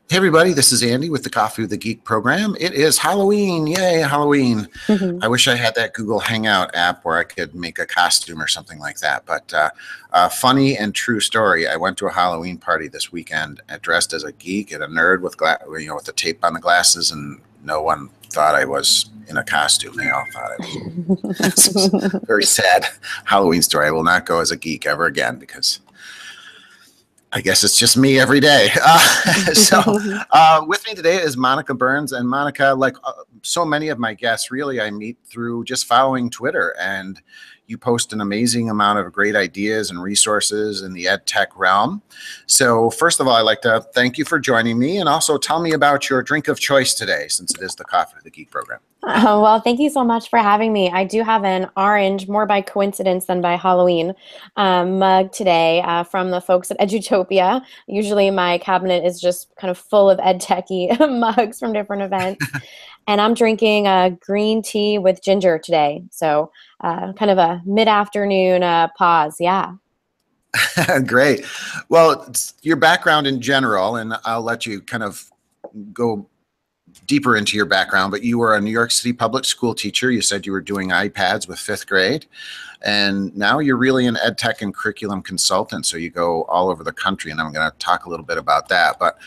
Hey everybody, this is Andy with the Coffee with the Geek program. It is Halloween. Yay, Halloween. I wish I had that Google Hangout app where I could make a costume or something like that. But funny and true story, I went to a Halloween party this weekend dressed as a geek and a nerd with with the tape on the glasses, and no one thought I was in a costume. They all thought I was. This was a very sad Halloween story. I will not go as a geek ever again because I guess it's just me every day. With me today is Monica Burns. And Monica, like so many of my guests, really I meet through just following Twitter. And you post an amazing amount of great ideas and resources in the Edtech realm. So first of all, I'd like to thank you for joining me, and also tell me about your drink of choice today, since it is the Coffee with the Geek program. Well, thank you so much for having me. I do have an orange, more by coincidence than by Halloween, mug today from the folks at Edutopia. Usually my cabinet is just kind of full of EdTechy mugs from different events. And I'm drinking green tea with ginger today. So kind of a mid-afternoon pause. Yeah. Great. Well, your background in general, and I'll let you kind of go deeper into your background, but you were a New York City public school teacher. You said you were doing iPads with fifth grade, and now you're really an ed tech and curriculum consultant. So you go all over the country, and I'm going to talk a little bit about that. But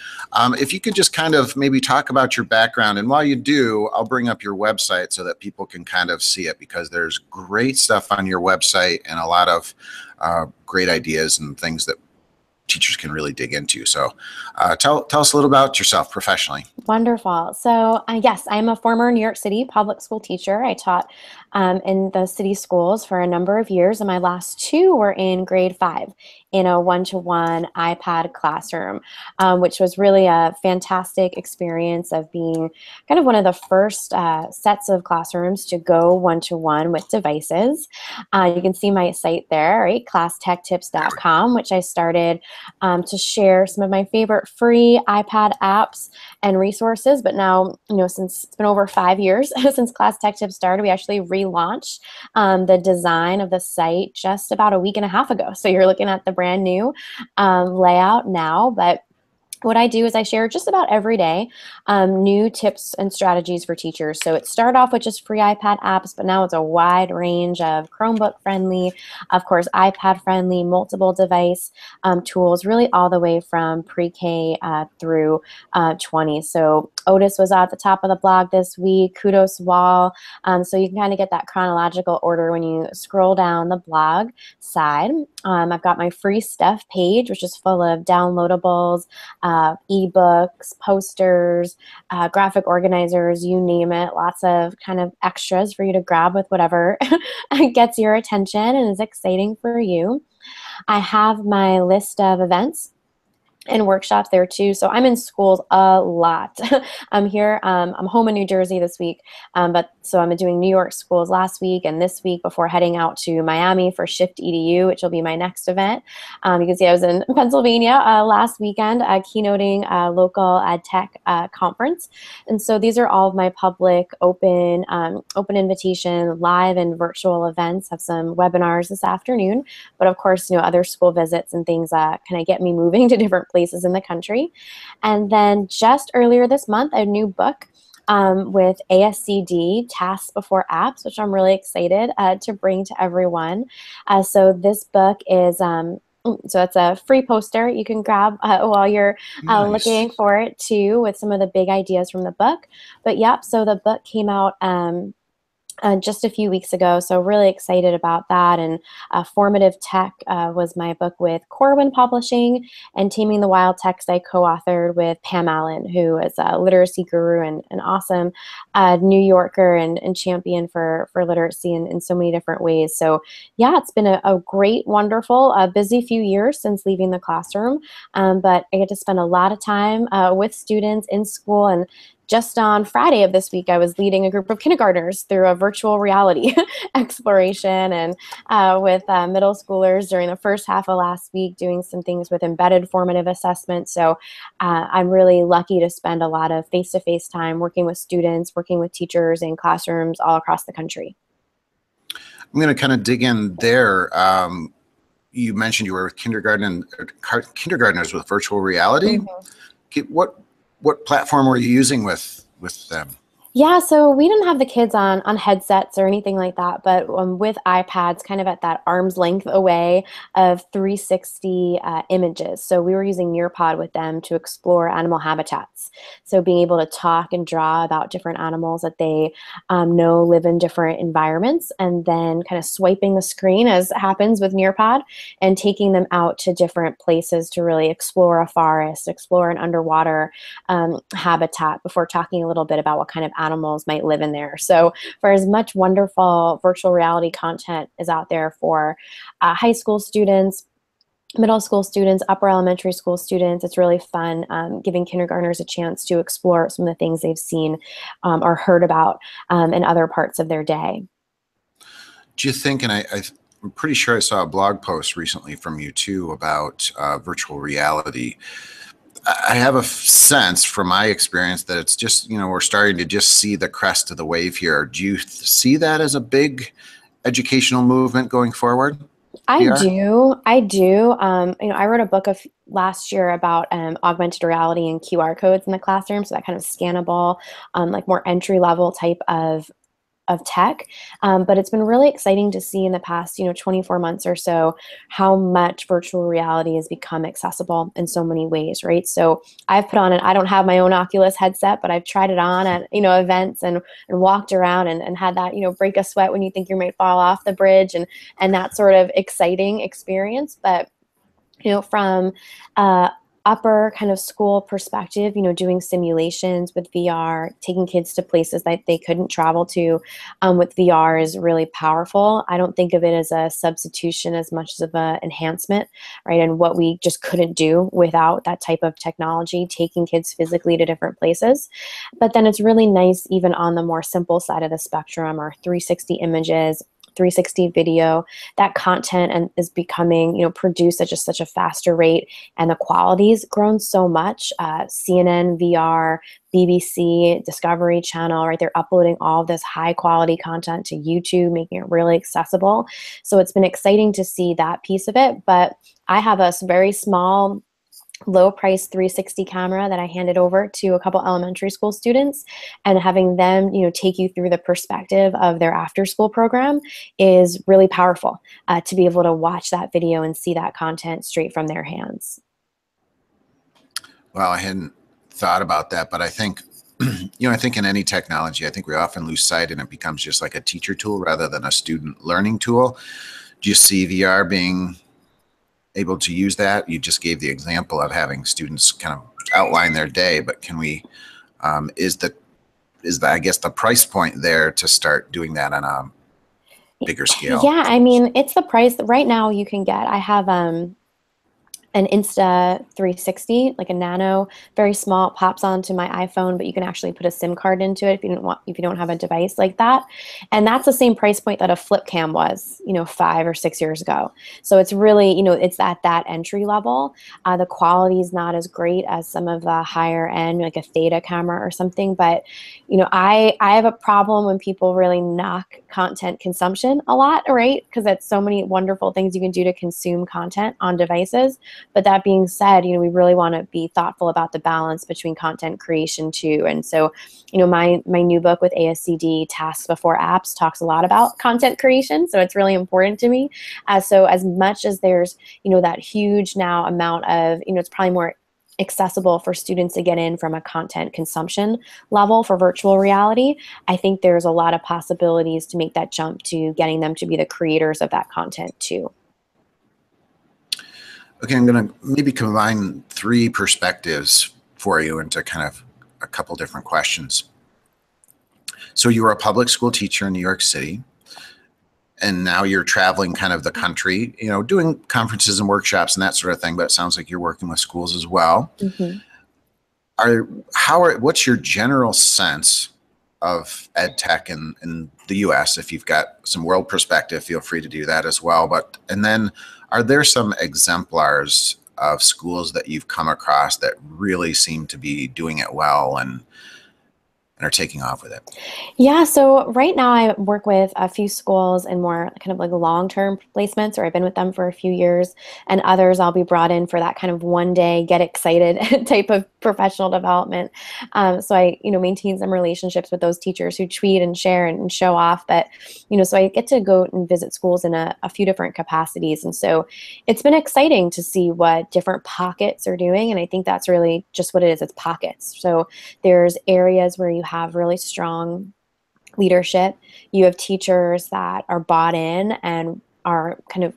if you could just kind of maybe talk about your background, and while you do, I'll bring up your website so that people can kind of see it, because there's great stuff on your website and a lot of great ideas and things that teachers can really dig into. So tell us a little about yourself professionally. Wonderful. So yes, I'm a former New York City public school teacher. I taught in the city schools for a number of years, and my last two were in grade 5 in a one-to-one iPad classroom, which was really a fantastic experience of being kind of one of the first sets of classrooms to go one-to-one with devices. You can see my site there, right? ClassTechTips.com, which I started to share some of my favorite free iPad apps and resources. But now, since it's been over 5 years since Class Tech Tips started, we actually relaunched the design of the site just about a week and a half ago. So you're looking at the brand new layout now. But what I do is I share just about every day new tips and strategies for teachers. So it started off with just free iPad apps, but now it's a wide range of Chromebook friendly, of course, iPad friendly, multiple device tools, really all the way from pre-K through 20. So Otis was at the top of the blog this week, Kudos Wall. So you can kind of get that chronological order when you scroll down the blog side. I've got my free stuff page, which is full of downloadables, ebooks, posters, graphic organizers, you name it. Lots of kind of extras for you to grab with whatever gets your attention and is exciting for you. I have my list of events and workshops there too. So I'm in schools a lot. I'm here, I'm home in New Jersey this week, so I'm doing New York schools last week and this week before heading out to Miami for Shift EDU, which will be my next event. You can see I was in Pennsylvania last weekend keynoting a local EdTech conference. And so these are all of my public open invitation live and virtual events. Have some webinars this afternoon, but of course, other school visits and things kind of get me moving to different places in the country. And then just earlier this month, a new book with ASCD, Tasks Before Apps, which I'm really excited to bring to everyone. So this book is so it's a free poster you can grab while you're looking for it too, with some of the big ideas from the book. But yep, so the book came out just a few weeks ago, so really excited about that. And Formative Tech was my book with Corwin Publishing, and Taming the Wild Text I co-authored with Pam Allen, who is a literacy guru and an awesome New Yorker and champion for literacy in so many different ways. So yeah, it's been a great, wonderful, busy few years since leaving the classroom, but I get to spend a lot of time with students in school. And just on Friday of this week, I was leading a group of kindergartners through a virtual reality exploration, and with middle schoolers during the first half of last week, doing some things with embedded formative assessment. So I'm really lucky to spend a lot of face-to-face time working with students, working with teachers in classrooms all across the country. I'm going to kind of dig in there. You mentioned you were with kindergartners with virtual reality. Mm-hmm. what platform were you using with them? Yeah, so we didn't have the kids on headsets or anything like that, but with iPads, kind of at that arm's length away of 360 images. So we were using Nearpod with them to explore animal habitats. So being able to talk and draw about different animals that they know live in different environments, and then kind of swiping the screen as happens with Nearpod, and taking them out to different places to really explore a forest, explore an underwater habitat, before talking a little bit about what kind of animals might live in there. So for as much wonderful virtual reality content is out there for high school students, middle school students, upper elementary school students, it's really fun giving kindergartners a chance to explore some of the things they've seen or heard about in other parts of their day. Do you think, and I'm pretty sure I saw a blog post recently from you too about virtual reality. I have a sense from my experience that it's just, we're starting to just see the crest of the wave here. Do you see that as a big educational movement going forward? I VR? do. I do. I wrote a book of last year about augmented reality and QR codes in the classroom. So that kind of scannable, like more entry level type of tech. But it's been really exciting to see in the past, 24 months or so, how much virtual reality has become accessible in so many ways, right? So I've put on I don't have my own Oculus headset, but I've tried it on at, events and walked around and had that, break a sweat when you think you might fall off the bridge and that sort of exciting experience. But from upper kind of school perspective, doing simulations with VR, taking kids to places that they couldn't travel to with VR is really powerful. I don't think of it as a substitution as much as of an enhancement, right? And what we just couldn't do without that type of technology, taking kids physically to different places. But then it's really nice, even on the more simple side of the spectrum, or 360 images, 360 video, that content and is becoming, produced at just such a faster rate, and the quality's grown so much. CNN, VR, BBC, Discovery Channel, right? They're uploading all of this high quality content to YouTube, making it really accessible. So it's been exciting to see that piece of it. But I have a very small, low price 360 camera that I handed over to a couple elementary school students, and having them, take you through the perspective of their after school program is really powerful, to be able to watch that video and see that content straight from their hands. Well, I hadn't thought about that, but I think, I think in any technology, I think we often lose sight and it becomes just like a teacher tool rather than a student learning tool. Do you see VR being able to use that? You just gave the example of having students kind of outline their day, but can we, is the I guess the price point there to start doing that on a bigger scale? Yeah, I mean, it's the price right now you can get. I have an Insta 360, like a nano, very small, pops onto my iPhone, but you can actually put a SIM card into it if you don't have a device like that. And that's the same price point that a flip cam was, 5 or 6 years ago. So it's really, it's at that entry level. The quality is not as great as some of the higher end, like a Theta camera or something. But, I have a problem when people really knock content consumption a lot, right? Because that's so many wonderful things you can do to consume content on devices. But that being said, we really want to be thoughtful about the balance between content creation too. And so, my new book with ASCD, Tasks Before Apps, talks a lot about content creation. So it's really important to me. So as much as there's, that huge now amount of, it's probably more accessible for students to get in from a content consumption level for virtual reality, I think there's a lot of possibilities to make that jump to getting them to be the creators of that content too. Okay, I'm going to maybe combine three perspectives for you into kind of a couple different questions. So you were a public school teacher in New York City, and now you're traveling kind of the country, doing conferences and workshops and that sort of thing, but it sounds like you're working with schools as well. Mm-hmm. What's your general sense of Edtech in the US? If you've got some world perspective, feel free to do that as well. And then are there some exemplars of schools that you've come across that really seem to be doing it well? And and are taking off with it? Yeah, so right now I work with a few schools in more kind of like long-term placements, or I've been with them for a few years, and others I'll be brought in for that kind of one day, get excited type of professional development. So I, maintain some relationships with those teachers who tweet and share and show off. But, so I get to go and visit schools in a few different capacities. And so it's been exciting to see what different pockets are doing. And I think that's really just what it is. It's pockets. So there's areas where you have really strong leadership. You have teachers that are bought in and are kind of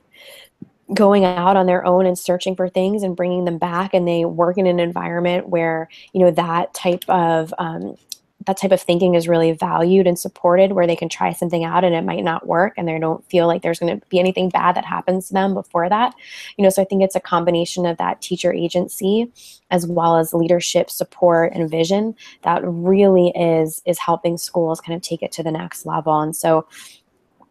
going out on their own and searching for things and bringing them back, and they work in an environment where that type of thinking is really valued and supported, where they can try something out and it might not work and they don't feel like there's going to be anything bad that happens to them before that. So I think it's a combination of that teacher agency as well as leadership support and vision that really is helping schools kind of take it to the next level. And so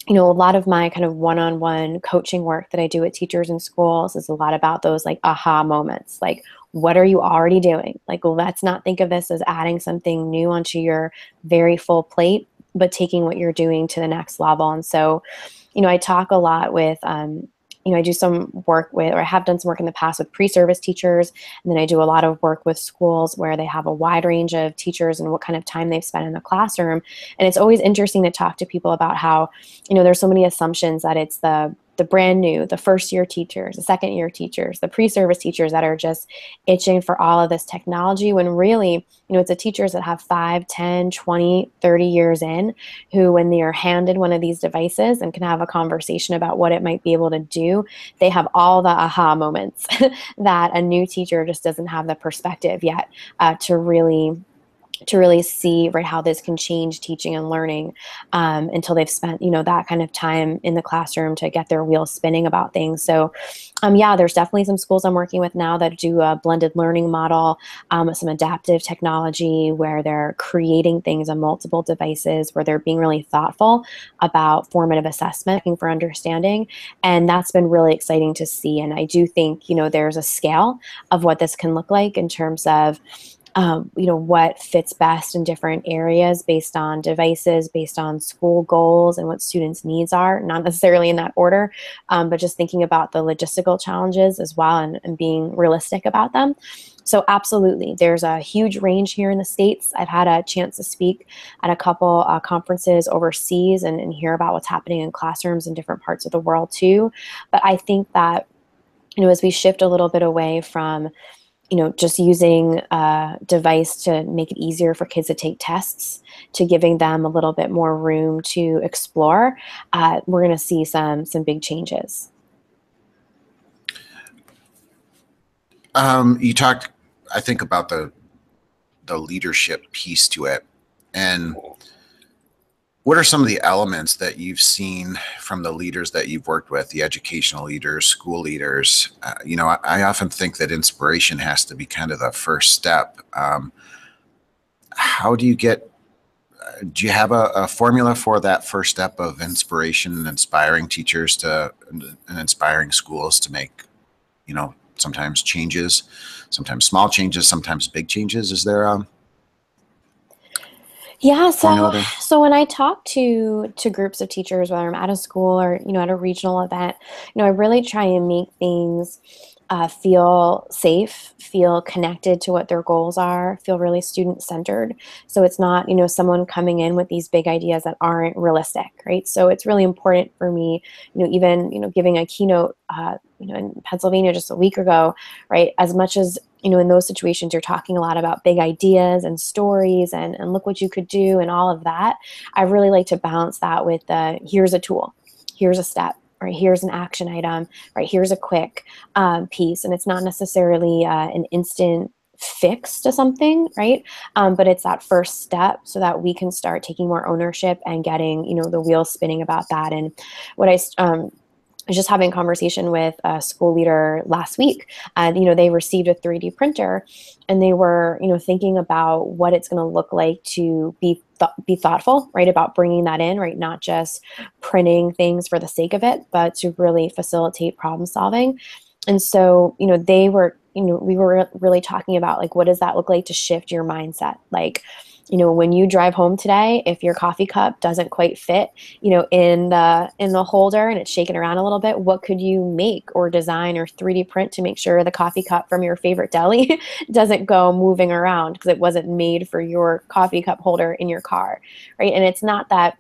a lot of my kind of one-on-one coaching work that I do with teachers in schools is a lot about those like aha moments. Like, what are you already doing? Like, let's not think of this as adding something new onto your very full plate, but taking what you're doing to the next level. And so, I talk a lot with, I do some work with, or I have done some work in the past with pre-service teachers. And then I do a lot of work with schools where they have a wide range of teachers and what kind of time they've spent in the classroom. And it's always interesting to talk to people about how, there's so many assumptions that it's the brand new, the first year teachers, the second year teachers, the pre-service teachers that are just itching for all of this technology, when really, it's the teachers that have 5, 10, 20, 30 years in, who, when they are handed one of these devices and can have a conversation about what it might be able to do, they have all the aha moments that a new teacher just doesn't have the perspective yet to really see, right, how this can change teaching and learning until they've spent, that kind of time in the classroom to get their wheels spinning about things. So yeah, there's definitely some schools I'm working with now that do a blended learning model, some adaptive technology where they're creating things on multiple devices, where they're being really thoughtful about formative assessment, looking for understanding. And that's been really exciting to see. And I do think, there's a scale of what this can look like in terms of what fits best in different areas based on devices, based on school goals and what students' needs are, not necessarily in that order, but just thinking about the logistical challenges as well, and being realistic about them. So absolutely, there's a huge range here in the States. I've had a chance to speak at a couple conferences overseas and hear about what's happening in classrooms in different parts of the world too. But I think that, as we shift a little bit away from just using a device to make it easier for kids to take tests, to giving them a little bit more room to explore, we're going to see some big changes. You talked, I think, about the leadership piece to it, and what are some of the elements that you've seen from the leaders that you've worked with, the educational leaders, school leaders? I often think that inspiration has to be kind of the first step. How do you do you have a formula for that first step of inspiration and inspiring teachers and inspiring schools to make, sometimes changes, sometimes small changes, sometimes big changes? Is there a Yeah, formula there? so when I talk to groups of teachers, whether I'm at a school or at a regional event, I really try and make things feel safe, feel connected to what their goals are, feel really student centered. So it's not someone coming in with these big ideas that aren't realistic, right? So it's really important for me, even giving a keynote, in Pennsylvania just a week ago, right? As much as in those situations, you're talking a lot about big ideas and stories and look what you could do and all of that. I really like to balance that with here's a tool, here's a step, right? Here's an action item, right? Here's a quick piece. And it's not necessarily an instant fix to something, right? But it's that first step so that we can start taking more ownership and getting, the wheels spinning about that. And what I was just having a conversation with a school leader last week. They received a 3D printer, and they were, thinking about what it's going to look like to be thoughtful, right, about bringing that in, right, not just printing things for the sake of it, but to really facilitate problem solving. And so, we were really talking about, like, what does that look like to shift your mindset? Like, when you drive home today, if your coffee cup doesn't quite fit, in the holder and it's shaking around a little bit, what could you make or design or 3D print to make sure the coffee cup from your favorite deli doesn't go moving around because it wasn't made for your coffee cup holder in your car, right? And it's not that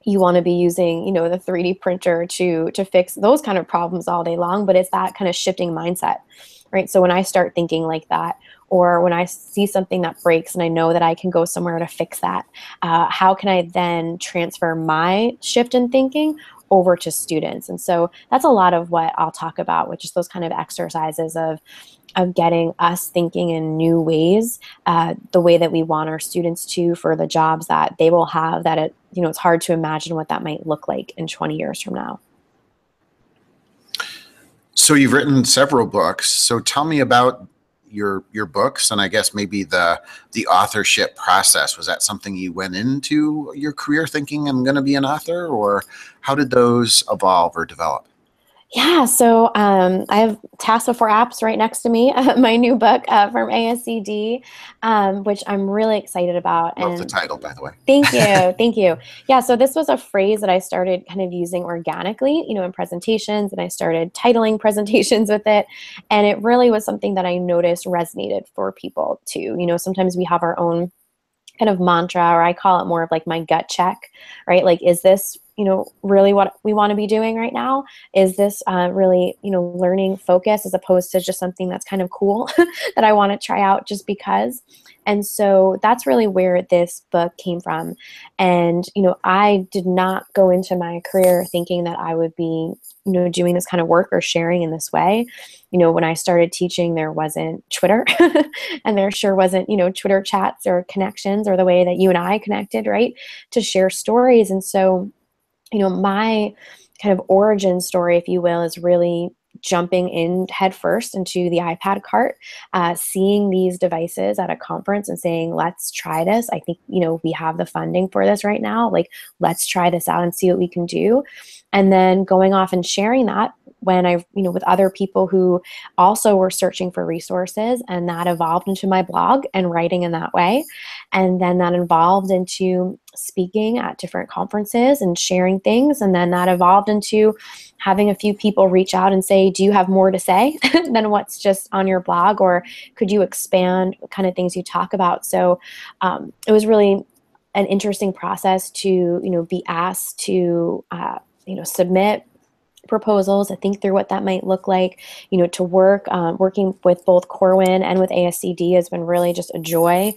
you want to be using, the 3D printer to fix those kind of problems all day long, but it's that kind of shifting mindset, right? So when I start thinking like that, or when I see something that breaks and I know that I can go somewhere to fix that, how can I then transfer my shift in thinking over to students? And so that's a lot of what I'll talk about, which is those kind of exercises of getting us thinking in new ways, the way that we want our students to for the jobs that they will have, that it's hard to imagine what that might look like in 20 years from now. So you've written several books. So tell me about your books, and I guess maybe the authorship process. Was that something you went into your career thinking I'm going to be an author, or how did those evolve or develop? Yeah, so I have Task Before Apps right next to me, my new book from ASCD, which I'm really excited about. Love the And title, by the way. thank you, thank you. Yeah, so this was a phrase that I started kind of using organically, in presentations, and I started titling presentations with it. And it really was something that I noticed resonated for people too. Sometimes we have our own kind of mantra, or I call it more of like my gut check, right? Like, is this, really what we want to be doing right now? Is this really, learning focus as opposed to just something that's kind of cool that I want to try out just because? And so that's really where this book came from. And, I did not go into my career thinking that I would be, doing this kind of work or sharing in this way. When I started teaching, there wasn't Twitter and there sure wasn't, Twitter chats or connections or the way that you and I connected, right, to share stories. And so, my kind of origin story, if you will, is really jumping in headfirst into the iPad cart, seeing these devices at a conference and saying, let's try this. I think, we have the funding for this right now. Like, let's try this out and see what we can do. And then going off and sharing that when with other people who also were searching for resources, and that evolved into my blog and writing in that way. And then that evolved into speaking at different conferences and sharing things. And then that evolved into having a few people reach out and say, do you have more to say than what's just on your blog? Or could you expand what kind of things you talk about? So it was really an interesting process to, be asked to, submit proposals, to think through what that might look like, to working with both Corwin and with ASCD has been really just a joy,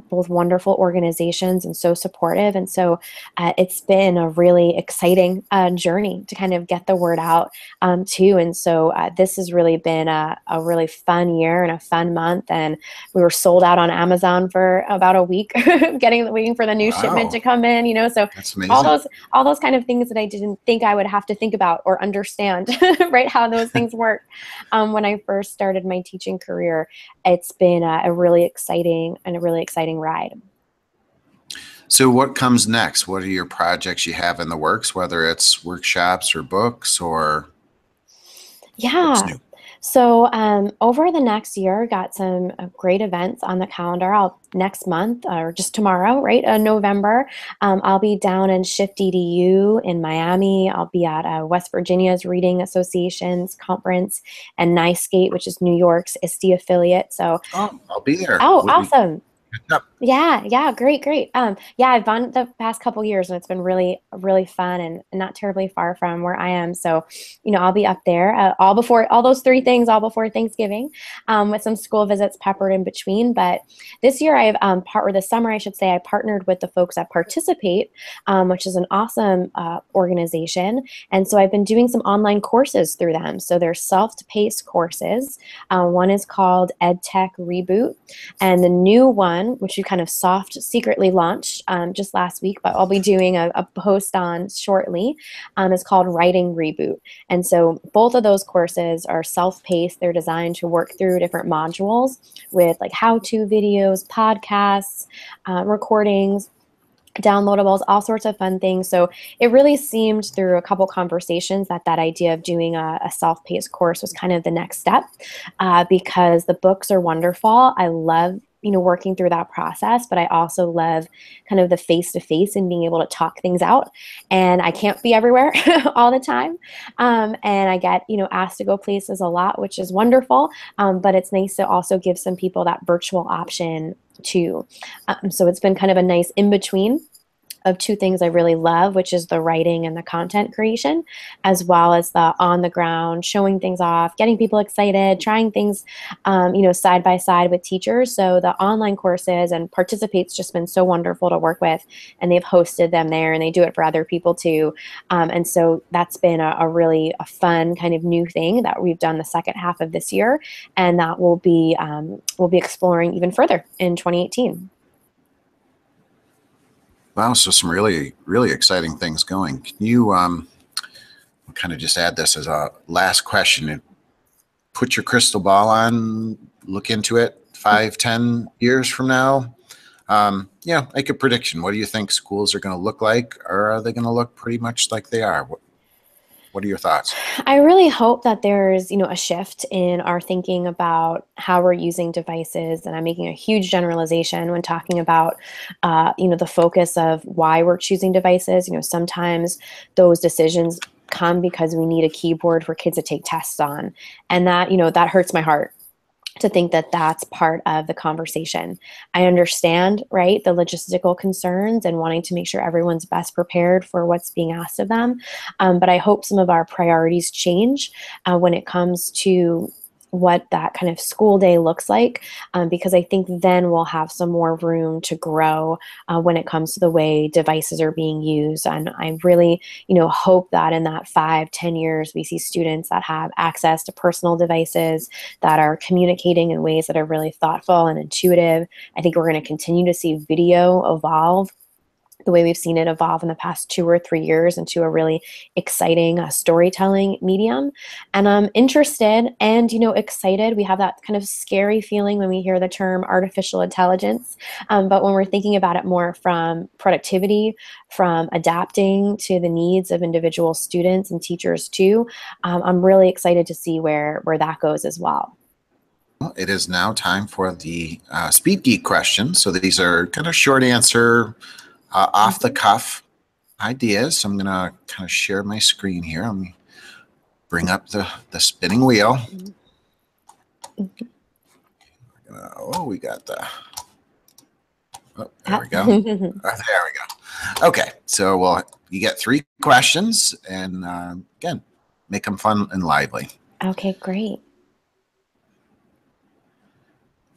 both wonderful organizations and so supportive. And so it's been a really exciting journey to kind of get the word out too. And so this has really been a really fun year and a fun month. And we were sold out on Amazon for about a week, waiting for the new shipment to come in, so that's amazing. All those kind of things that I didn't think I would have to think about or understand, right, how those things work. When I first started my teaching career, it's been a really exciting ride. So what comes next? What are your projects you have in the works, whether it's workshops or books or what's new? So over the next year, got some great events on the calendar. Next month, or just tomorrow, right, November, I'll be down in Shift EDU in Miami. I'll be at West Virginia's Reading Association's conference, and NYSCATE, which is New York's ISTE affiliate. So I'll be there. Oh, awesome. Yep. Yeah, great. Yeah, I've gone the past couple years, and it's been really, really fun and not terribly far from where I am. So, I'll be up there all before Thanksgiving, with some school visits peppered in between. But this year, this summer, I should say, I partnered with the folks at Participate, which is an awesome organization. And so I've been doing some online courses through them. So they're self-paced courses. One is called Edtech Reboot, and the new one, which you kind of secretly launched just last week, but I'll be doing a post on shortly, is called Writing Reboot. And so both of those courses are self-paced. They're designed to work through different modules with like how-to videos, podcasts, recordings, downloadables, all sorts of fun things. So it really seemed through a couple conversations that idea of doing a self-paced course was kind of the next step, because the books are wonderful. I love working through that process, but I also love kind of the face-to-face and being able to talk things out. And I can't be everywhere all the time. And I get, asked to go places a lot, which is wonderful. But it's nice to also give some people that virtual option too. So it's been kind of a nice in between of two things I really love, which is the writing and the content creation, as well as the on the ground, showing things off, getting people excited, trying things, side by side with teachers. So the online courses and Participate's just been so wonderful to work with, and they've hosted them there, and they do it for other people too. And so that's been a really a fun kind of new thing that we've done the second half of this year, and that we'll be exploring even further in 2018. Wow, so some really, really exciting things going. Can you kind of just add this as a last question? Put your crystal ball on, look into it 5, 10 years from now. Make a prediction. What do you think schools are going to look like? Or are they going to look pretty much like they are? What are your thoughts? I really hope that there's, a shift in our thinking about how we're using devices. And I'm making a huge generalization when talking about, the focus of why we're choosing devices. Sometimes those decisions come because we need a keyboard for kids to take tests on. And that hurts my heart to think that that's part of the conversation. I understand, right, the logistical concerns and wanting to make sure everyone's best prepared for what's being asked of them. But I hope some of our priorities change when it comes to what that kind of school day looks like, because I think then we'll have some more room to grow when it comes to the way devices are being used. And I really, hope that in that 5, 10 years, we see students that have access to personal devices, that are communicating in ways that are really thoughtful and intuitive. I think we're going to continue to see video evolve the way we've seen it evolve in the past 2 or 3 years into a really exciting storytelling medium. And I'm interested and, excited. We have that kind of scary feeling when we hear the term artificial intelligence. But when we're thinking about it more from productivity, from adapting to the needs of individual students and teachers too, I'm really excited to see where that goes as well. Well, it is now time for the Speed Geek questions. So these are kind of short answer, off the cuff ideas. So I'm going to kind of share my screen here. Let me bring up the spinning wheel. We got the, there we go. There we go. Okay. So you get 3 questions, and again, make them fun and lively. Okay, great.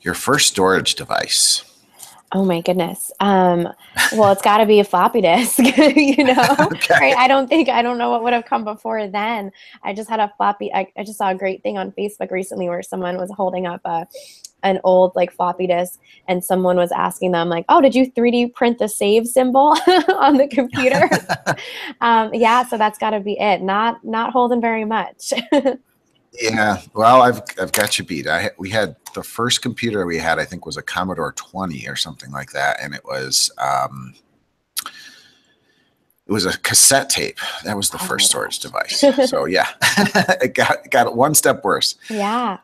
Your first storage device. Oh my goodness. Well, it's got to be a floppy disk, Okay. Right? I don't know what would have come before then. I just had a floppy. I just saw a great thing on Facebook recently where someone was holding up an old floppy disk, and someone was asking them oh, did you 3D print the save symbol on the computer? Yeah, so that's got to be it. Not holding very much. Yeah, well, I've got you beat. We had the first computer we had, I think, was a Commodore 20 or something like that, and it was a cassette tape. That was the first storage device. So yeah, it got it one step worse. Yeah.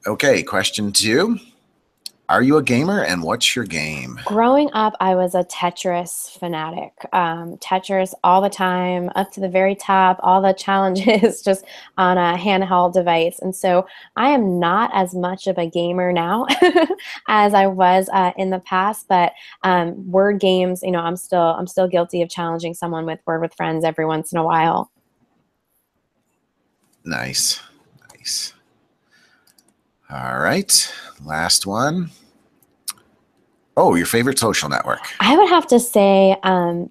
Okay, question 2. Are you a gamer, and what's your game? Growing up, I was a Tetris fanatic. Tetris all the time, up to the very top, all the challenges just on a handheld device. And so I am not as much of a gamer now as I was in the past. But word games, I'm still guilty of challenging someone with Word with Friends every once in a while. Nice. All right, last one. Oh, your favorite social network? I would have to say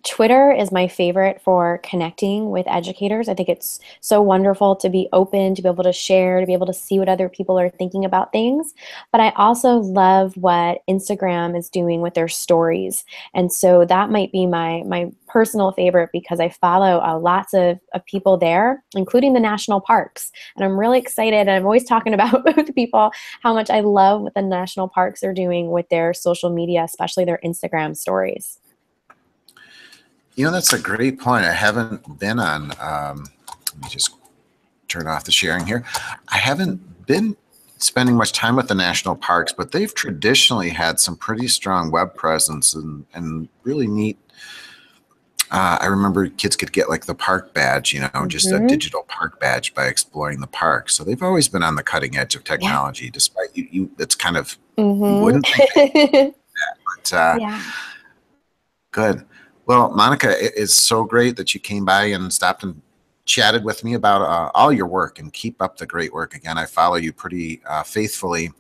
Twitter is my favorite for connecting with educators. I think it's so wonderful to be open, to be able to share, to be able to see what other people are thinking about things. But I also love what Instagram is doing with their stories. And so that might be my personal favorite, because I follow lots of people there, including the national parks. And I'm really excited. And I'm always talking about with people how much I love what the national parks are doing with their social media, especially their Instagram stories. That's a great point. I haven't been on, let me just turn off the sharing here. I haven't been spending much time with the national parks, but they've traditionally had some pretty strong web presence and really neat. I remember kids could get like the park badge, just a Mm-hmm. digital park badge by exploring the park. So they've always been on the cutting edge of Yeah. technology, despite it's kind of, you wouldn't think they, Mm-hmm. but Yeah. good. Well, Monica, it is so great that you came by and stopped and chatted with me about all your work, and keep up the great work. Again, I follow you pretty faithfully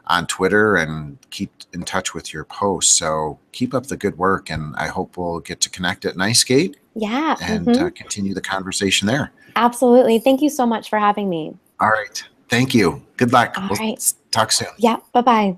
on Twitter and keep in touch with your posts. So keep up the good work, and I hope we'll get to connect at NiceGate Yeah. and Mm-hmm. continue the conversation there. Absolutely. Thank you so much for having me. All right. Thank you. Good luck. All We'll right. talk soon. Yeah. Bye-bye.